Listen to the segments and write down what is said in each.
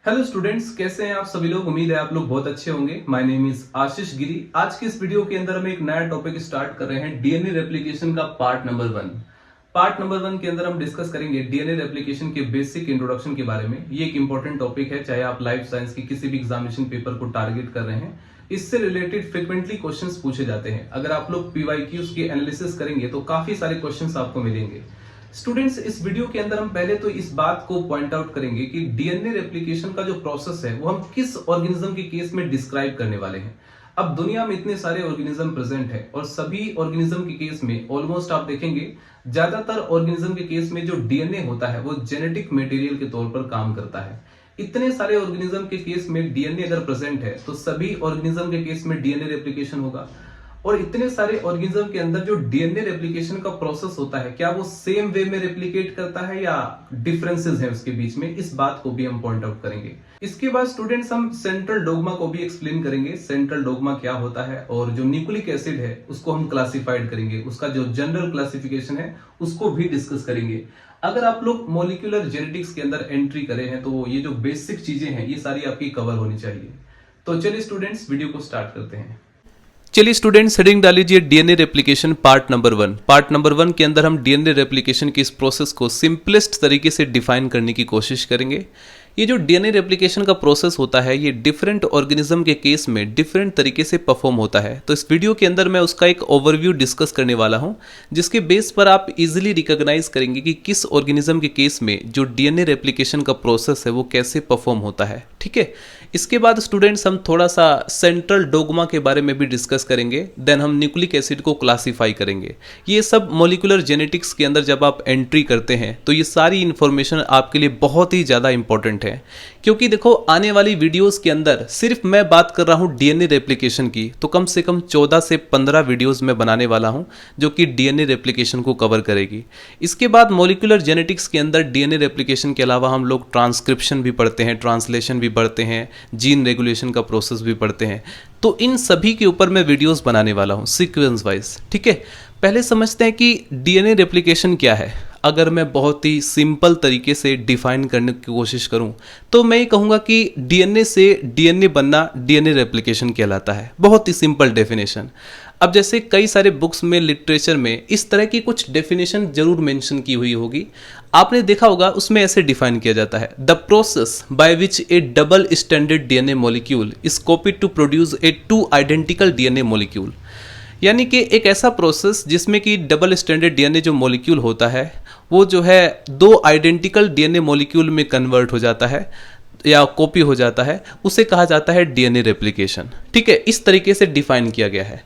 Hello students, कैसे हैं आप सभी लोग। उम्मीद है आप लोग बहुत अच्छे होंगे। माय नेम इज आशीष गिरी। आज के इस वीडियो के अंदर हम एक नया टॉपिक स्टार्ट कर रहे हैं, डीएनए रेप्लिकेशन का पार्ट नंबर 1। पार्ट नंबर 1 के अंदर हम डिस्कस करेंगे डीएनए रेप्लिकेशन के बेसिक इंट्रोडक्शन के बारे में। ये एक इंपॉर्टेंट टॉपिक है, चाहे आप लाइफ साइंस की किसी भी एग्जामिनेशन पेपर को टारगेट कर रहे हैं। इससे रिलेटेड फ्रिक्वेंटली क्वेश्चंस पूछे जाते हैं। अगर आप लोग पीवाईक्यूज के एनालिसिस करेंगे तो काफी सारे क्वेश्चंस आपको मिलेंगे। स्टूडेंट्स, इस वीडियो के अंदर हम पहले तो इस बात को पॉइंट आउट करेंगे कि डीएनए रेप्लिकेशन का जो प्रोसेस है वो हम किस ऑर्गेनिज्म के केस में डिस्क्राइब करने वाले हैं। अब दुनिया में इतने सारे ऑर्गेनिज्म प्रेजेंट है और सभी ऑर्गेनिज्म के केस में ऑलमोस्ट आप देखेंगे ज्यादातर ऑर्गेनिज्म के केस में जो डीएनए होता है वो जेनेटिक मटेरियल के तौर पर काम करता है। इतने सारे ऑर्गेनिज्म के केस में डीएनए अगर प्रेजेंट है तो सभी ऑर्गेनिज्म के केस में डीएनए रेप्लिकेशन होगा। और इतने सारे ऑर्गेनिज्म के अंदर जो डीएनए रेप्लिकेशन का प्रोसेस होता है, क्या वो सेम वे में रेप्लिकेट करता है या डिफरेंसेस हैं उसके बीच में, इस बात को भी हम पॉइंट आउट करेंगे। इसके बाद स्टूडेंट्स हम सेंट्रल डोग्मा को भी एक्सप्लेन करेंगे। सेंट्रल डोग्मा क्या होता है और जो न्यूक्लिक एसिड है उसको हम क्लासिफाइड करेंगे, उसका जो जनरल क्लासिफिकेशन है उसको भी डिस्कस करेंगे। अगर आप लोग मॉलिक्यूलर जेनेटिक्स के अंदर एंट्री करे हैं तो ये जो बेसिक चीजें हैं ये सारी आपकी कवर होनी चाहिए। तो चलिए स्टूडेंट्स, वीडियो को स्टार्ट करते हैं। चलिए स्टूडेंट्स, हेडिंग डालीजिए DNA replication part number 1। Part number 1 के अंदर हम डीएनए रेप्लिकेशन की इस प्रोसेस को सिंपलेस्ट तरीके से डिफाइन करने की कोशिश करेंगे। ये जो डीएनए रेप्लिकेशन का प्रोसेस होता है ये डिफरेंट ऑर्गेनिज्म के केस में डिफरेंट तरीके से परफॉर्म होता है। तो इस वीडियो के अंदर मैं उसका एक ओवरव्यू डिस्कस करने वाला हूं, जिसके बेस पर आप इजीली रिकॉग्नाइज करेंगे कि किस ऑर्गेनिज्म के केस में जो डीएनए रेप्लिकेशन का प्रोसेस है वो कैसे परफॉर्म होता है। ठीक है, इसके बाद स्टूडेंट्स हम थोड़ा सा सेंट्रल डोग्मा के बारे में भी डिस्कस करेंगे। देन हम न्यूक्लिक एसिड को क्लासीफाई करेंगे। ये सब मॉलिक्यूलर जेनेटिक्स के अंदर जब आप एंट्री करते हैं तो ये सारी इंफॉर्मेशन आपके लिए बहुत ही ज़्यादा इंपॉर्टेंट है, क्योंकि देखो आने वाली वीडियोस के अंदर सिर्फ मैं बात कर रहा हूँ डीएनए रेप्लिकेशन की, तो कम से कम 14 से 15 वीडियोस में बनाने वाला हूँ जो कि डीएनए रेप्लिकेशन को कवर करेगी। इसके बाद मॉलिक्यूलर जेनेटिक्स के अंदर डीएनए रेप्लिकेशन के अलावा हम लोग ट्रांसक्रिप्शन भी पढ़ते हैं, ट्रांसलेशन भी पढ़ते हैं, जीन रेगुलेशन का प्रोसेस भी पढ़ते हैं। तो इन सभी के ऊपर मैं वीडियोस बनाने वाला हूं सीक्वेंस वाइज। ठीक है, पहले समझते हैं कि डीएनए रेप्लिकेशन क्या है। अगर मैं बहुत ही सिंपल तरीके से डिफाइन करने की कोशिश करूं तो मैं ये कहूँगा कि डीएनए से डीएनए बनना डीएनए रेप्लिकेशन कहलाता है। बहुत ही सिंपल डेफिनेशन। अब जैसे कई सारे बुक्स में, लिटरेचर में इस तरह की कुछ डेफिनेशन जरूर मेंशन की हुई होगी, आपने देखा होगा। उसमें ऐसे डिफाइन किया जाता है, the process by which a double standard DNA molecule is copied to produce a 2 identical DNA molecule. यानी कि एक ऐसा प्रोसेस जिसमें कि डबल स्टैंडर्ड डीएनए जो मॉलिक्यूल होता है वो जो है 2 आइडेंटिकल डीएनए मॉलिक्यूल में कन्वर्ट हो जाता है या कॉपी हो जाता है, उसे कहा जाता है डीएनए रेप्लिकेशन। ठीक है, इस तरीके से डिफाइन किया गया है।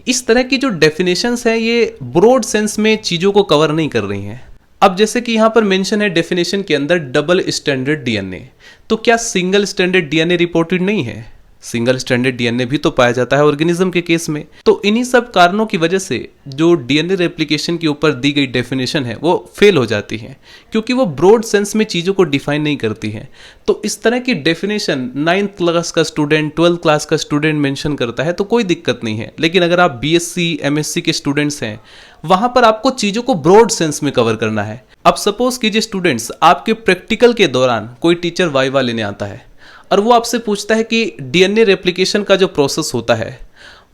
इस तरह की जो डेफिनेशंस हैं ये ब्रॉड सेंस में चीज़ों को कवर नहीं कर रही हैं। अब जैसे कि यहाँ पर मेंशन है डेफिनेशन के अंदर डबल स्टैंडर्ड डीएनए, तो क्या सिंगल स्टैंडर्ड डीएनए रिपोर्टेड नहीं है? सिंगल स्टैंडर्ड डीएनए भी तो पाया जाता है ऑर्गेनिज्म के केस में। तो इन्हीं सब कारणों की वजह से जो डीएनए रेप्लिकेशन के ऊपर दी गई डेफिनेशन है वो फेल हो जाती है, क्योंकि वो ब्रॉड सेंस में चीज़ों को डिफाइन नहीं करती है। तो इस तरह की डेफिनेशन 9th क्लास का स्टूडेंट, 12th क्लास का स्टूडेंट मेंशन करता है तो कोई दिक्कत नहीं है। लेकिन अगर आप बीएससी, एमएससी के स्टूडेंट्स हैं, वहां पर आपको चीज़ों को ब्रॉड सेंस में कवर करना है। अब सपोज कीजिए स्टूडेंट्स, आपके प्रैक्टिकल के दौरान कोई टीचर वाइवा लेने आता है और वो आपसे पूछता है कि डीएनए रेप्लिकेशन का जो प्रोसेस होता है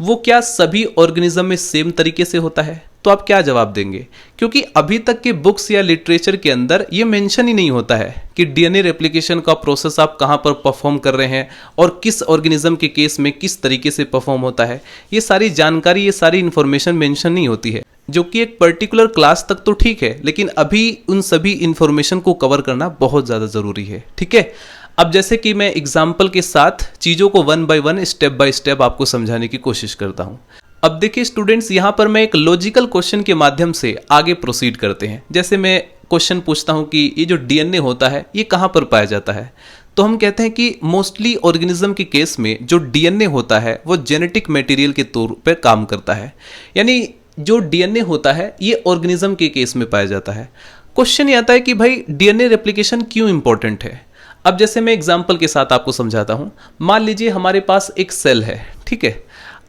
वो क्या सभी ऑर्गेनिज्म में सेम तरीके से होता है, तो आप क्या जवाब देंगे? क्योंकि अभी तक के बुक्स या लिटरेचर के अंदर ये मेंशन ही नहीं होता है कि डीएनए रेप्लिकेशन का प्रोसेस आप कहाँ पर परफॉर्म कर रहे हैं और किस ऑर्गेनिज्म के केस में किस तरीके से परफॉर्म होता है। ये सारी जानकारी, ये सारी इंफॉर्मेशन मेंशन नहीं होती है, जो कि एक पर्टिकुलर क्लास तक तो ठीक है, लेकिन अभी उन सभी इंफॉर्मेशन को कवर करना बहुत ज़्यादा ज़रूरी है। ठीक है, अब जैसे कि मैं एग्जाम्पल के साथ चीज़ों को 1 बाय 1 स्टेप बाय स्टेप आपको समझाने की कोशिश करता हूँ। अब देखिए स्टूडेंट्स, यहाँ पर मैं एक लॉजिकल क्वेश्चन के माध्यम से आगे प्रोसीड करते हैं। जैसे मैं क्वेश्चन पूछता हूँ कि ये जो डीएनए होता है ये कहाँ पर पाया जाता है, तो हम कहते हैं कि मोस्टली ऑर्गेनिज्म के केस में जो डीएनए होता है वो जेनेटिक मटेरियल के तौर पर काम करता है। यानी जो डीएनए होता है ये ऑर्गेनिज्म के केस में पाया जाता है। क्वेश्चन ये आता है कि भाई डीएनए रेप्लिकेशन क्यों इंपॉर्टेंट है। अब जैसे मैं एग्जाम्पल के साथ आपको समझाता हूं। मान लीजिए हमारे पास एक सेल है, ठीक है।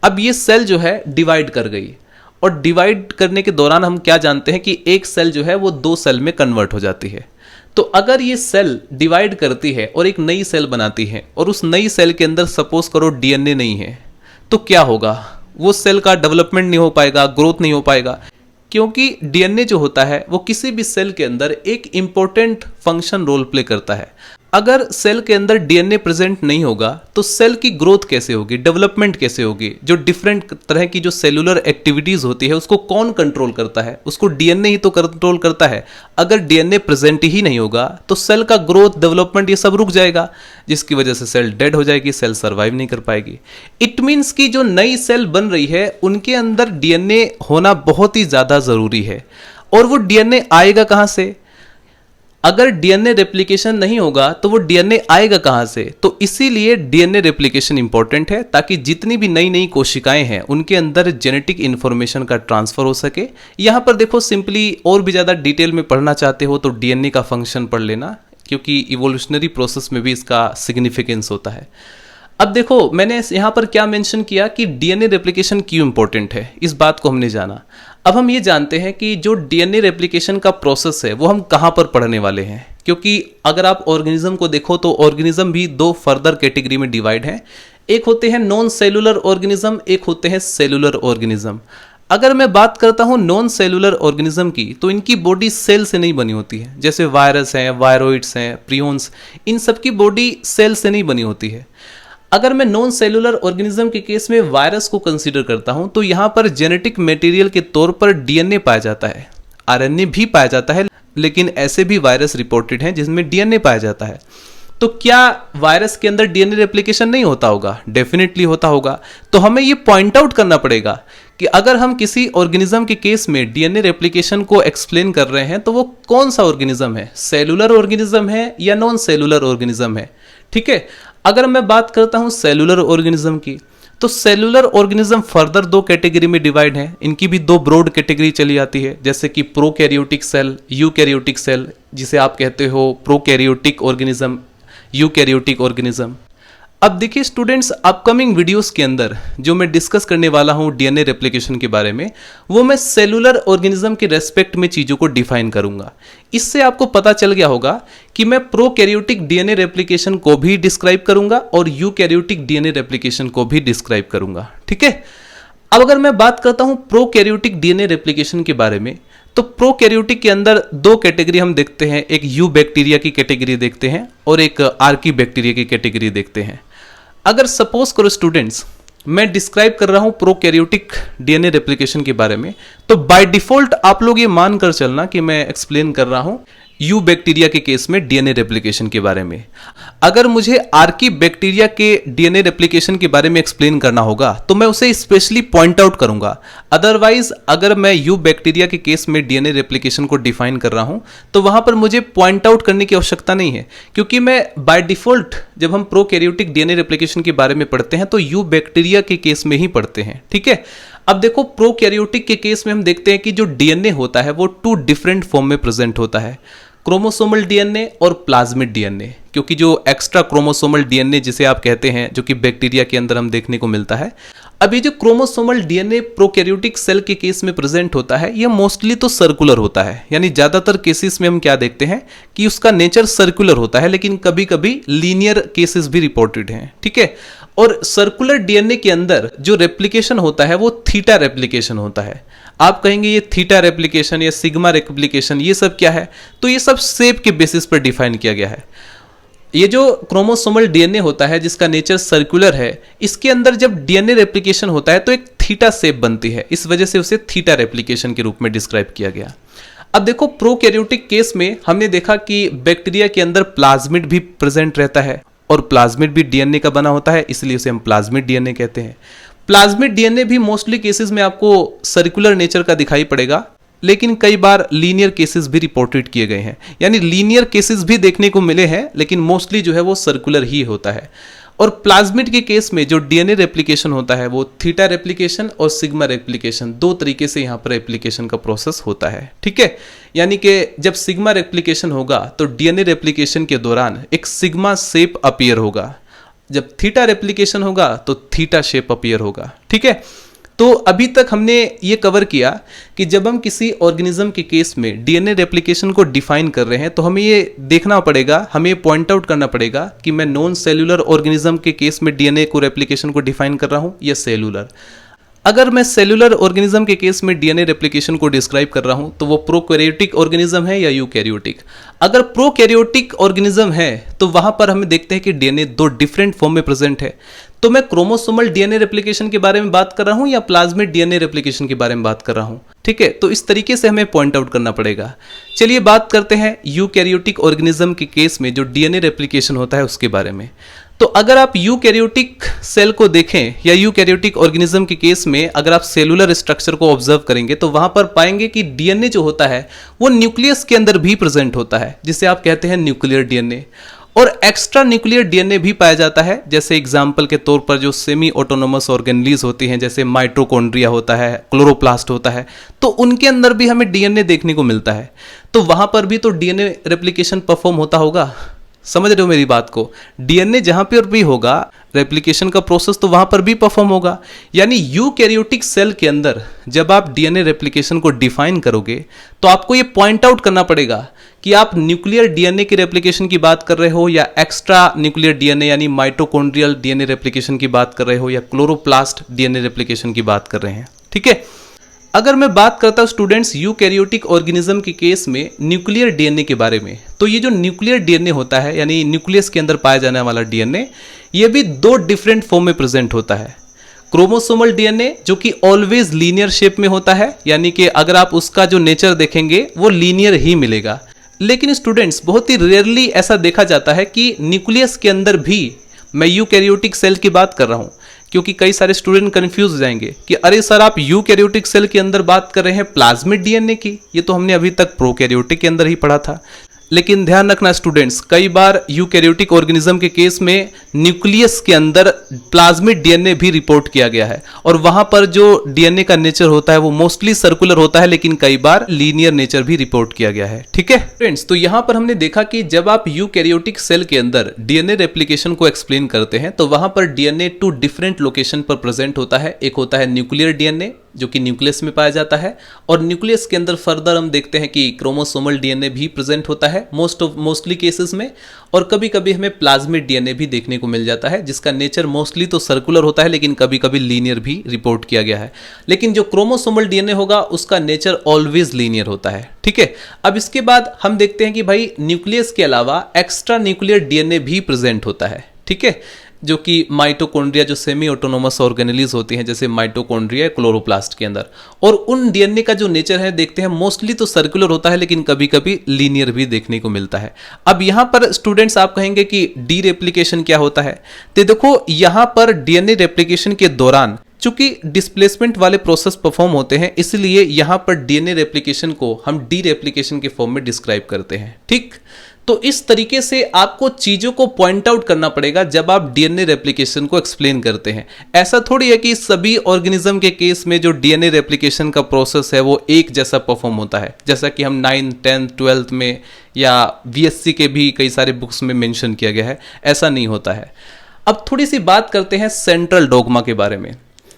अब ये सेल जो है डिवाइड कर गई और डिवाइड करने के दौरान हम क्या जानते हैं कि एक सेल जो है वो 2 सेल में कन्वर्ट हो जाती है। तो अगर ये सेल डिवाइड करती है और एक नई सेल बनाती है और उस नई सेल के अंदर सपोज करो डीएनए नहीं है, तो क्या होगा? वो सेल का डेवलपमेंट नहीं हो पाएगा, ग्रोथ नहीं हो पाएगा, क्योंकि डीएनए जो होता है वो किसी भी सेल के अंदर एक इंपॉर्टेंट फंक्शन रोल प्ले करता है। अगर सेल के अंदर डीएनए प्रेजेंट नहीं होगा तो सेल की ग्रोथ कैसे होगी, डेवलपमेंट कैसे होगी? जो डिफरेंट तरह की जो सेलुलर एक्टिविटीज होती है उसको कौन कंट्रोल करता है? उसको डीएनए ही तो कंट्रोल करता है। अगर डीएनए प्रेजेंट ही नहीं होगा तो सेल का ग्रोथ, डेवलपमेंट ये सब रुक जाएगा, जिसकी वजह से सेल डेड हो जाएगी, सेल सर्वाइव नहीं कर पाएगी। इट मीन्स कि जो नई सेल बन रही है उनके अंदर डीएनए होना बहुत ही ज्यादा जरूरी है। और वो डीएनए आएगा कहां से? अगर डीएनए रेप्लिकेशन नहीं होगा तो वो डीएनए आएगा कहां से? तो इसीलिए डीएनए रेप्लिकेशन इंपॉर्टेंट है, ताकि जितनी भी नई नई कोशिकाएं हैं उनके अंदर जेनेटिक इंफॉर्मेशन का ट्रांसफर हो सके। यहां पर देखो, सिंपली और भी ज्यादा डिटेल में पढ़ना चाहते हो तो डीएनए का फंक्शन पढ़ लेना, क्योंकि इवोल्यूशनरी प्रोसेस में भी इसका सिग्निफिकेंस होता है। अब देखो, मैंने यहां पर क्या मेंशन किया कि डीएनए रेप्लिकेशन क्यों इंपॉर्टेंट है, इस बात को हमने जाना। अब हम ये जानते हैं कि जो डीएनए रेप्लिकेशन का प्रोसेस है वो हम कहां पर पढ़ने वाले हैं, क्योंकि अगर आप ऑर्गेनिज्म को देखो तो ऑर्गेनिज्म भी दो फर्दर कैटेगरी में डिवाइड है। एक होते हैं नॉन सेलुलर ऑर्गेनिज्म, एक होते हैं सेलुलर ऑर्गेनिज्म। अगर मैं बात करता हूं नॉन सेलुलर ऑर्गेनिज्म की, तो इनकी बॉडी सेल से नहीं बनी होती है। जैसे वायरस हैं, वायरोइड्स हैं, प्रियोन्स, इन सब की बॉडी सेल से नहीं बनी होती है। अगर मैं नॉन सेलुलर ऑर्गेनिज्म के केस में वायरस को कंसीडर करता हूं तो यहां पर जेनेटिक मटेरियल के तौर पर डीएनए पाया जाता है, आरएनए भी पाया जाता है, लेकिन ऐसे भी वायरस रिपोर्टेड हैं जिसमें डीएनए पाया जाता है। तो क्या वायरस के अंदर डीएनए रेप्लिकेशन नहीं होता होगा? डेफिनेटली होता होगा। तो हमें ये पॉइंट आउट करना पड़ेगा कि अगर हम किसी ऑर्गेनिज्म के केस में डीएनए रेप्लिकेशन को एक्सप्लेन कर रहे हैं तो वो कौन सा ऑर्गेनिज्म है, सेलुलर ऑर्गेनिज्म है या नॉन सेलुलर ऑर्गेनिज्म है? ठीक है, अगर मैं बात करता हूं सेलुलर ऑर्गेनिज्म की, तो सेलुलर ऑर्गेनिज्म फर्दर दो कैटेगरी में डिवाइड है। इनकी भी दो ब्रॉड कैटेगरी चली आती है, जैसे कि प्रोकैरियोटिक सेल, यूकैरियोटिक सेल, जिसे आप कहते हो प्रोकैरियोटिक ऑर्गेनिज्म, यूकैरियोटिक ऑर्गेनिज्म। अब देखिए स्टूडेंट्स, अपकमिंग वीडियोस के अंदर जो मैं डिस्कस करने वाला हूं डीएनए रेप्लिकेशन के बारे में, वो मैं सेलुलर ऑर्गेनिज्म के रेस्पेक्ट में चीजों को डिफाइन करूंगा। इससे आपको पता चल गया होगा कि मैं प्रोकैरियोटिक डीएनए रेप्लिकेशन को भी डिस्क्राइब करूंगा और यूकैरियोटिक डीएनए रेप्लिकेशन को भी डिस्क्राइब करूंगा। ठीक है, अब अगर मैं बात करता हूं प्रोकैरियोटिक डीएनए रेप्लिकेशन के बारे में, तो प्रोकैरियोटिक के अंदर दो कैटेगरी हम देखते हैं, एक यू बैक्टीरिया की कैटेगरी देखते हैं और एक आर्की बैक्टीरिया की कैटेगरी देखते हैं। अगर सपोज करो स्टूडेंट्स, मैं डिस्क्राइब कर रहा हूं प्रोकैरियोटिक डीएनए रेप्लिकेशन के बारे में, तो बाय डिफॉल्ट आप लोग ये मान कर चलना कि मैं एक्सप्लेन कर रहा हूं यू बैक्टीरिया के केस में डीएनए रेप्लिकेशन के बारे में। अगर मुझे आर्की बैक्टीरिया के डीएनए रेप्लिकेशन के बारे में एक्सप्लेन करना होगा तो मैं उसे स्पेशली पॉइंट आउट करूंगा। अदरवाइज अगर मैं यू बैक्टीरिया के केस में डीएनए रेप्लिकेशन को डिफाइन कर रहा हूं तो वहां पर मुझे पॉइंट आउट करने की आवश्यकता नहीं है, क्योंकि मैं बाय डिफॉल्ट जब हम प्रोकैरियोटिक डीएनए रेप्लिकेशन के बारे में पढ़ते हैं तो यू बैक्टीरिया के केस में ही पढ़ते हैं। ठीक है, अब देखो प्रोकैरियोटिक के केस में हम देखते हैं कि जो डीएनए होता है वो टू डिफरेंट फॉर्म में प्रेजेंट होता है, क्रोमोसोमल डीएनए और प्लाज्मिड डीएनए। क्योंकि जो एक्स्ट्रा क्रोमोसोमल डीएनए जिसे आप कहते हैं, जो कि बैक्टीरिया के अंदर हम देखने को मिलता है, अब ये जो क्रोमोसोमल डीएनए प्रोकैरियोटिक सेल के केस में प्रेजेंट होता है, ये मोस्टली तो सर्कुलर होता है। यानी ज्यादातर केसेस में हम क्या देखते हैं कि उसका नेचर सर्कुलर होता है, लेकिन कभी कभी लीनियर केसेस भी रिपोर्टेड हैं। ठीक है, और सर्कुलर डीएनए के अंदर जो रेप्लिकेशन होता है वो थीटा रेप्लिकेशन होता है। आप कहेंगे ये थीटा रेप्लिकेशन या सिग्मा रेप्लिकेशन ये सब क्या है? तो ये सब शेप के बेसिस पर डिफाइन किया गया है। ये जो क्रोमोसोमल डीएनए होता है जिसका नेचर सर्कुलर है, इसके अंदर जब डीएनए रेप्लिकेशन होता है तो एक थीटा शेप बनती है, इस वजह से उसे थीटा रेप्लिकेशन के रूप में डिस्क्राइब किया गया। अब देखो प्रोकैरियोटिक केस में हमने देखा कि बैक्टीरिया के अंदर प्लाज्मिड भी प्रेजेंट रहता है और प्लाज्मिड भी डीएनए का बना होता है, इसलिए उसे हम प्लाज्मिड डीएनए कहते हैं। प्लाज्मिड डीएनए भी मोस्टली केसेस में आपको सर्कुलर नेचर का दिखाई पड़ेगा, लेकिन कई बार लीनियर केसेस भी रिपोर्टेड किए गए हैं। यानी लीनियर केसेस भी देखने को मिले हैं, लेकिन मोस्टली जो है वो सर्कुलर ही होता है। और प्लाज्मिड के केस में जो डीएनए रेप्लिकेशन होता है वो थीटा रेप्लिकेशन और सिग्मा रेप्लिकेशन, दो तरीके से यहाँ पर रेप्लिकेशन का प्रोसेस होता है। ठीक है, यानी कि जब सिग्मा रेप्लिकेशन होगा तो डीएनए रेप्लिकेशन के दौरान एक सिग्मा शेप अपीयर होगा, जब थीटा रेप्लिकेशन होगा तो थीटा शेप अपीयर होगा। ठीक है, तो अभी तक हमने ये कवर किया कि जब हम किसी ऑर्गेनिज्म के केस में डीएनए रेप्लिकेशन को डिफाइन कर रहे हैं तो हमें ये देखना पड़ेगा, हमें ये पॉइंट आउट करना पड़ेगा कि मैं नॉन सेल्यूलर ऑर्गेनिज्म के केस में डीएनए को रेप्लिकेशन को डिफाइन कर रहा हूं या सेल्यूलर। अगर मैं सेल्यूलर ऑर्गेनिज्म के केस में डीएनए रेप्लिकेशन को डिस्क्राइब कर रहा हूं तो वो प्रोकैरियोटिक ऑर्गेनिज्म है या यूकैरियोटिक। अगर प्रोकैरियोटिक ऑर्गेनिज्म है तो वहां पर हमें देखते हैं कि डीएनए दो डिफरेंट फॉर्म में प्रेजेंट है। तो मैं क्रोमोसोमल डीएनए रेप्लिकेशन के बारे में बात कर रहा हूं या प्लाज्मिड डीएनए रेप्लिकेशन के बारे में बात कर रहा हूं, ठीक है। तो इस तरीके से हमें पॉइंट आउट करना पड़ेगा। चलिए बात करते हैं यूकैरियोटिक ऑर्गेनिज्म के केस में जो डीएनए रेप्लिकेशन होता है उसके बारे में। तो अगर आप यूकैरियोटिक सेल को देखें या यूकैरियोटिक ऑर्गेनिज्म के केस में अगर आप सेलुलर स्ट्रक्चर को ऑब्जर्व करेंगे तो वहां पर पाएंगे कि डीएनए जो होता है वो न्यूक्लियस के अंदर भी प्रेजेंट होता है, जिसे आप कहते हैं न्यूक्लियर डीएनए। और एक्स्ट्रा न्यूक्लियर डीएनए भी पाया जाता है, जैसे एग्जाम्पल के तौर पर जो सेमी ऑटोनोमस ऑर्गेनलीज होती हैं, जैसे माइटोकॉन्ड्रिया होता है, क्लोरोप्लास्ट होता है, तो उनके अंदर भी हमें डीएनए देखने को मिलता है। तो वहां पर भी तो डीएनए रेप्लिकेशन परफॉर्म होता होगा। समझ रहे हो मेरी बात को? डीएनए जहां पर भी होगा रेप्लिकेशन का प्रोसेस तो वहां पर भी परफॉर्म होगा। यानी यूकैरियोटिक सेल के अंदर जब आप डीएनए रेप्लिकेशन को डिफाइन करोगे तो आपको ये पॉइंट आउट करना पड़ेगा कि आप न्यूक्लियर डीएनए की रेप्लिकेशन की बात कर रहे हो या एक्स्ट्रा न्यूक्लियर डीएनए यानी माइटोकॉन्ड्रियल डीएनए रेप्लिकेशन की बात कर रहे हो या क्लोरोप्लास्ट डीएनए रेप्लिकेशन की बात कर रहे हैं, ठीक है। अगर मैं बात करता हूं स्टूडेंट्स यूकैरियोटिक ऑर्गेनिज्म के केस में न्यूक्लियर डीएनए के बारे में, तो ये जो न्यूक्लियर डीएनए होता है यानी न्यूक्लियस के अंदर पाया जाने वाला डीएनए, ये भी दो डिफरेंट फॉर्म में प्रेजेंट होता है। क्रोमोसोमल डीएनए जो कि ऑलवेज लीनियर शेप में होता है, यानी कि अगर आप उसका जो नेचर देखेंगे वो लीनियर ही मिलेगा। लेकिन स्टूडेंट्स बहुत ही रेयरली ऐसा देखा जाता है कि न्यूक्लियस के अंदर भी, मैं यूकैरियोटिक सेल की बात कर रहा हूं क्योंकि कई सारे स्टूडेंट कंफ्यूज हो जाएंगे कि अरे सर आप यूकैरियोटिक सेल के अंदर बात कर रहे हैं प्लाज्मिड डीएनए की, ये तो हमने अभी तक प्रोकैरियोटिक के अंदर ही पढ़ा था। लेकिन ध्यान रखना स्टूडेंट्स, कई बार यूकैरियोटिक ऑर्गेनिज्म के केस में न्यूक्लियस के अंदर प्लाज्मिड डीएनए भी रिपोर्ट किया गया है और वहां पर जो डीएनए का नेचर होता है वो मोस्टली सर्कुलर होता है, लेकिन कई बार लीनियर नेचर भी रिपोर्ट किया गया है, ठीक है फ्रेंड्स। तो यहां पर हमने देखा कि जब आप यूकैरियोटिक सेल के अंदर डीएनए रेप्लिकेशन को एक्सप्लेन करते हैं तो वहां पर डीएनए टू डिफरेंट लोकेशन पर प्रेजेंट होता है। एक होता है न्यूक्लियर डीएनए जो कि न्यूक्लियस में पाया जाता है, और न्यूक्लियस के अंदर फर्दर हम देखते हैं कि क्रोमोसोमल डीएनए भी प्रेजेंट होता है मोस्टली केसेस में, और कभी कभी हमें प्लाज्मिड डीएनए भी देखने को मिल जाता है जिसका नेचर मोस्टली तो सर्कुलर होता है लेकिन कभी कभी लीनियर भी रिपोर्ट किया गया है। लेकिन जो क्रोमोसोमल डीएनए होगा उसका नेचर ऑलवेज लीनियर होता है, ठीक है। अब इसके बाद हम देखते हैं कि भाई न्यूक्लियस के अलावा एक्स्ट्रा न्यूक्लियर डीएनए भी प्रेजेंट होता है, ठीक है, जो कि माइटोकॉन्ड्रिया जो सेमी ऑटोनोमस ऑर्गेनेलीज होती हैं जैसे माइटोकॉन्ड्रिया क्लोरोप्लास्ट के अंदर, और उन डीएनए का जो नेचर है देखते हैं मोस्टली तो सर्कुलर होता है लेकिन कभी कभी लीनियर भी देखने को मिलता है। अब यहां पर स्टूडेंट्स आप कहेंगे कि डी रेप्लिकेशन क्या होता है, तो देखो यहां पर डीएनए रेप्लिकेशन के दौरान चूंकि डिस्प्लेसमेंट वाले प्रोसेस परफॉर्म होते हैं इसलिए यहां पर डीएनए रेप्लिकेशन को हम डी रेप्लिकेशन के फॉर्म में डिस्क्राइब करते हैं, ठीक। तो इस तरीके से आपको चीजों को पॉइंट आउट करना पड़ेगा जब आप डीएनए रेप्लिकेशन को एक्सप्लेन करते हैं। ऐसा थोड़ी है कि सभी ऑर्गेनिज्म के केस में जो डीएनए रेप्लिकेशन का प्रोसेस है वो एक जैसा परफॉर्म होता है, जैसा कि हम 9th 10th 12th में या बीएससी के भी कई सारे बुक्स में मेंशन किया गया है, ऐसा नहीं होता है। अब थोड़ी सी बात करते हैं सेंट्रल डोगमा के बारे में।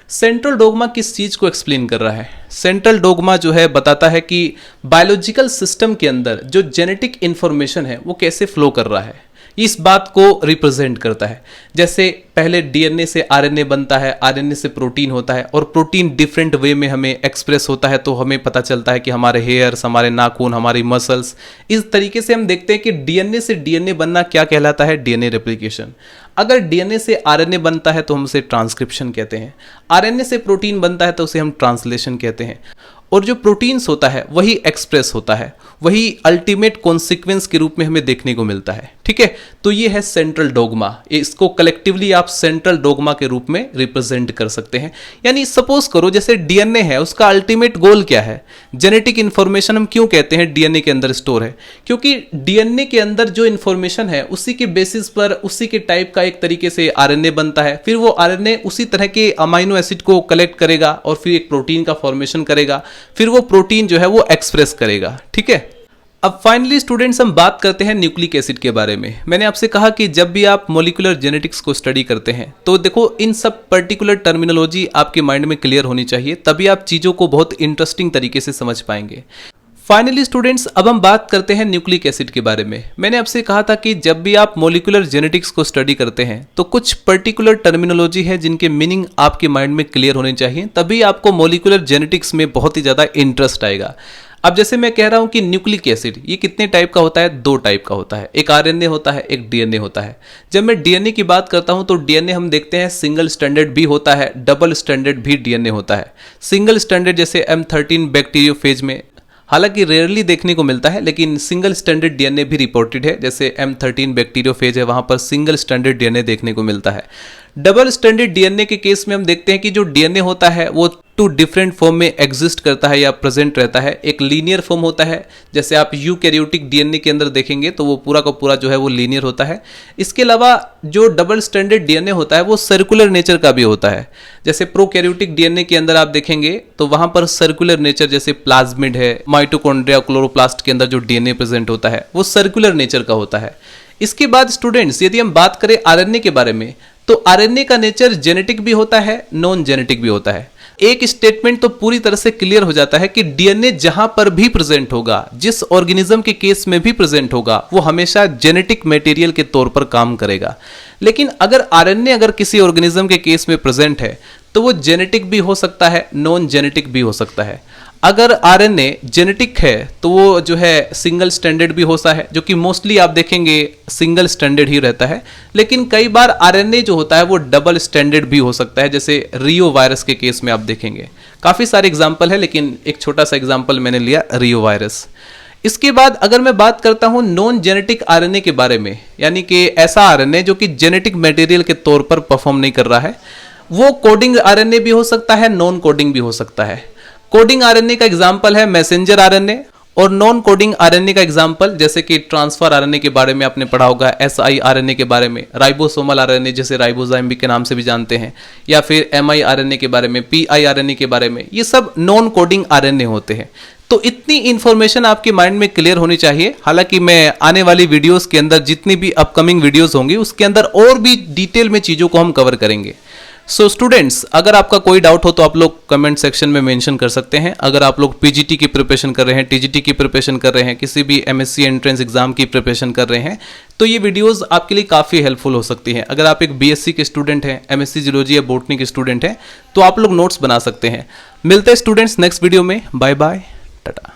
सेंट्रल डोगमा किस चीज को एक्सप्लेन कर रहा है? सेंट्रल डोगमा जो है बताता है कि बायोलॉजिकल सिस्टम के अंदर जो जेनेटिक इंफॉर्मेशन है वो कैसे फ्लो कर रहा है, इस बात को रिप्रेजेंट करता है। जैसे पहले डीएनए से आरएनए बनता है, आरएनए से प्रोटीन होता है, और प्रोटीन डिफरेंट वे में हमें एक्सप्रेस होता है, तो हमें पता चलता है कि हमारे हेयर्स, हमारे नाखून, हमारी मसल्स, इस तरीके से हम देखते हैं कि डीएनए से डीएनए बनना क्या कहलाता है? DNA replication. अगर डीएनए से आरएनए बनता है तो हम उसे ट्रांसक्रिप्शन कहते हैं, आरएनए से प्रोटीन बनता है तो उसे हम ट्रांसलेशन कहते हैं, और जो प्रोटीन्स होता है वही एक्सप्रेस होता है, वही अल्टीमेट कॉन्सिक्वेंस के रूप में हमें देखने को मिलता है, ठीक है। तो ये है सेंट्रल डोगमा, इसको कलेक्टिवली आप सेंट्रल डोगमा के रूप में रिप्रेजेंट कर सकते हैं। यानी सपोज करो जैसे डीएनए है, उसका अल्टीमेट गोल क्या है? जेनेटिक इंफॉर्मेशन हम क्यों कहते हैं डीएनए के अंदर स्टोर है? क्योंकि डीएनए के अंदर जो इंफॉर्मेशन है उसी के बेसिस पर उसी के टाइप का एक तरीके से आरएनए बनता है, फिर वो आरएनए उसी तरह के अमाइनो एसिड को कलेक्ट करेगा और फिर एक प्रोटीन का फॉर्मेशन करेगा, फिर वो प्रोटीन जो है वो एक्सप्रेस करेगा, ठीक है। अब फाइनली स्टूडेंट्स हम बात करते हैं न्यूक्लिक एसिड के बारे में। मैंने आपसे कहा कि जब भी आप मॉलिक्यूलर जेनेटिक्स को स्टडी करते हैं तो देखो इन सब पर्टिकुलर टर्मिनोलॉजी आपके माइंड में क्लियर होनी चाहिए, तभी आप चीज़ों को बहुत इंटरेस्टिंग तरीके से समझ पाएंगे। फाइनली स्टूडेंट्स अब हम बात करते हैं न्यूक्लिक एसिड के बारे में। मैंने आपसे कहा था कि जब भी आप मॉलिक्यूलर जेनेटिक्स को स्टडी करते हैं तो कुछ पर्टिकुलर टर्मिनोलॉजी है जिनके मीनिंग आपके माइंड में क्लियर होने चाहिए, तभी आपको मॉलिक्यूलर जेनेटिक्स में बहुत ही ज़्यादा इंटरेस्ट आएगा। अब जैसे मैं कह रहा हूं कि न्यूक्लिक एसिड ये कितने टाइप का होता है, 2 टाइप का होता है, एक आरएनए होता है, एक डीएनए होता है। जब मैं डीएनए की बात करता हूं तो डीएनए हम देखते हैं सिंगल स्टैंडर्ड भी होता है, डबल स्टैंडर्ड भी डीएनए होता है। सिंगल स्टैंडर्ड जैसे M13 बैक्टीरियोफेज में, हालांकि रेयरली देखने को मिलता है, लेकिन सिंगल स्टैंडर्ड डीएनए भी रिपोर्टेड है, जैसे M13 बैक्टीरियोफेज है, वहां पर सिंगल स्टैंडर्ड डीएनए देखने को मिलता है। डबल स्टैंडर्ड डीएनए के केस में हम देखते हैं कि जो डीएनए होता है वो 2 डिफरेंट फॉर्म में एग्जिस्ट करता है या प्रेजेंट रहता है। एक लीनियर फॉर्म होता है, जैसे आप यूकैरियोटिक डीएनए के अंदर देखेंगे तो वो पूरा का पूरा जो है वो लीनियर होता है। इसके अलावा जो डबल स्टैंडर्ड डीएनए होता है वो सर्कुलर नेचर का भी होता है, जैसे प्रोकैरियोटिक डीएनए के अंदर आप देखेंगे तो वहां पर सर्कुलर नेचर, जैसे प्लाज्मिड है, माइटोकॉन्ड्रिया, क्लोरोप्लास्ट के अंदर जो डीएनए प्रेजेंट होता है वो सर्कुलर नेचर का होता है। इसके बाद स्टूडेंट्स यदि हम बात करें आरएनए के बारे में तो आरएनए का नेचर जेनेटिक भी होता है, नॉन जेनेटिक भी होता है। एक स्टेटमेंट तो पूरी तरह से क्लियर हो जाता है कि डीएनए जहां पर भी प्रेजेंट होगा, जिस ऑर्गेनिज्म के केस में भी प्रेजेंट होगा, वो हमेशा जेनेटिक मटेरियल के तौर पर काम करेगा। लेकिन अगर आरएनए अगर किसी ऑर्गेनिज्म के केस में प्रेजेंट है तो वो जेनेटिक भी हो सकता है, नॉन जेनेटिक भी हो सकता है। अगर आरएनए जेनेटिक है तो वो जो है सिंगल स्टैंडर्ड भी होता है, जो कि मोस्टली आप देखेंगे सिंगल स्टैंडर्ड ही रहता है। लेकिन कई बार आरएनए जो होता है वो डबल स्टैंडर्ड भी हो सकता है, जैसे रियो वायरस के केस में आप देखेंगे। काफ़ी सारे एग्जाम्पल है, लेकिन एक छोटा सा एग्जाम्पल मैंने लिया, रियो वायरस। इसके बाद अगर मैं बात करता हूं नॉन जेनेटिक आरएनए के बारे में, यानी कि ऐसा आरएनए जो कि जेनेटिक मटेरियल के तौर पर परफॉर्म नहीं कर रहा है, वो कोडिंग आरएनए भी हो सकता है, नॉन कोडिंग भी हो सकता है। कोडिंग आरएनए का एग्जांपल है मैसेंजर आरएनए, और नॉन कोडिंग आरएनए का एग्जांपल जैसे कि ट्रांसफर आरएनए के बारे में आपने पढ़ा होगा, एसआई आरएनए के बारे में, राइबोसोमल आरएनए जैसे राइबोजाइम भी के नाम से भी जानते हैं, या फिर एमआई आरएनए के बारे में, पीआई आरएनए के बारे में, ये सब नॉन कोडिंग आरएनए होते हैं। तो इतनी इंफॉर्मेशन आपके माइंड में क्लियर होनी चाहिए। हालांकि मैं आने वाली वीडियोस के अंदर, जितनी भी अपकमिंग वीडियोस होंगी उसके अंदर और भी डिटेल में चीज़ों को हम कवर करेंगे। सो स्टूडेंट्स, अगर आपका कोई डाउट हो तो आप लोग कमेंट सेक्शन में मेंशन कर सकते हैं। अगर आप लोग पीजीटी की प्रिपरेशन कर रहे हैं, टीजीटी की प्रिपरेशन कर रहे हैं, किसी भी एमएससी एंट्रेंस एग्जाम की प्रिपरेशन कर रहे हैं, तो ये वीडियोस आपके लिए काफ़ी हेल्पफुल हो सकती हैं। अगर आप एक बीएससी के स्टूडेंट हैं, एमएससी जूलॉजी या बॉटनी के स्टूडेंट हैं, तो आप लोग नोट्स बना सकते हैं। मिलते हैं स्टूडेंट्स नेक्स्ट वीडियो में। Bye bye, Tata.